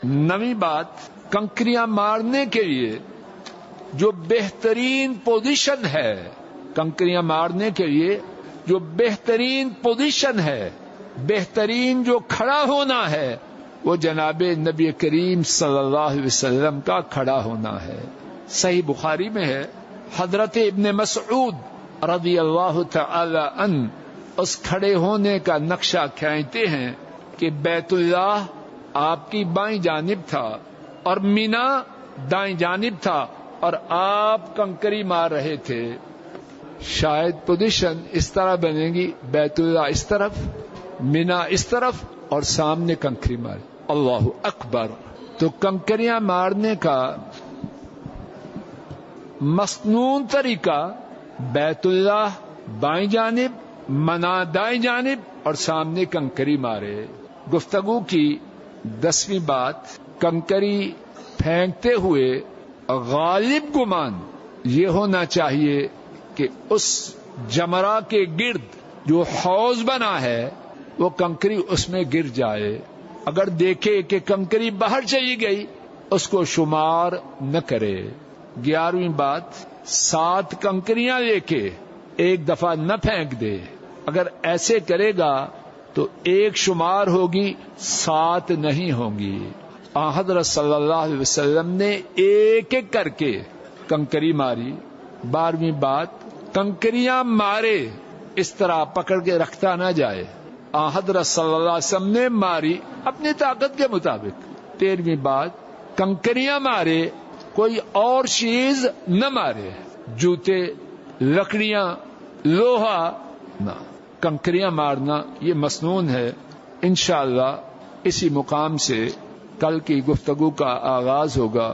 نویں بات، کنکریاں مارنے کے لیے جو بہترین پوزیشن ہے، کنکریاں مارنے کے لیے جو بہترین پوزیشن ہے، بہترین جو کھڑا ہونا ہے، وہ جناب نبی کریم صلی اللہ علیہ وسلم کا کھڑا ہونا ہے۔ صحیح بخاری میں ہے، حضرت ابن مسعود رضی اللہ تعالی عنہ اس کھڑے ہونے کا نقشہ کھینچتے ہیں کہ بیت اللہ آپ کی بائیں جانب تھا اور مینا دائیں جانب تھا اور آپ کنکری مار رہے تھے۔ شاید پوزیشن اس طرح بنے گی، بیت اللہ اس طرف، مینا اس طرف اور سامنے کنکری مار۔ اللہ اکبر۔ تو کنکریاں مارنے کا مسنون طریقہ بیت اللہ بائیں جانب، منا دائیں جانب اور سامنے کنکری مارے۔ گفتگو کی 10ویں بات، کنکری پھینکتے ہوئے غالب گمان یہ ہونا چاہیے کہ اس جمرہ کے گرد جو حوض بنا ہے وہ کنکری اس میں گر جائے۔ اگر دیکھے کہ کنکری باہر چلی گئی اس کو شمار نہ کرے۔ 11ویں بات، 7 کنکریاں لے کے ایک دفعہ نہ پھینک دے۔ اگر ایسے کرے گا تو ایک شمار ہوگی، 7 نہیں ہوں گی۔ حضرت صلی اللہ علیہ وسلم نے ایک ایک کر کے کنکری ماری۔ 12ویں بات، کنکریاں مارے اس طرح پکڑ کے رکھتا نہ جائے۔ حضرت صلی اللہ علیہ وسلم نے ماری اپنی طاقت کے مطابق۔ 13ویں بات، کنکریاں مارے، کوئی اور چیز نہ مارے، جوتے، لکڑیاں، لوہا نہ، کنکریاں مارنا یہ مسنون ہے۔ انشاءاللہ اسی مقام سے کل کی گفتگو کا آغاز ہوگا۔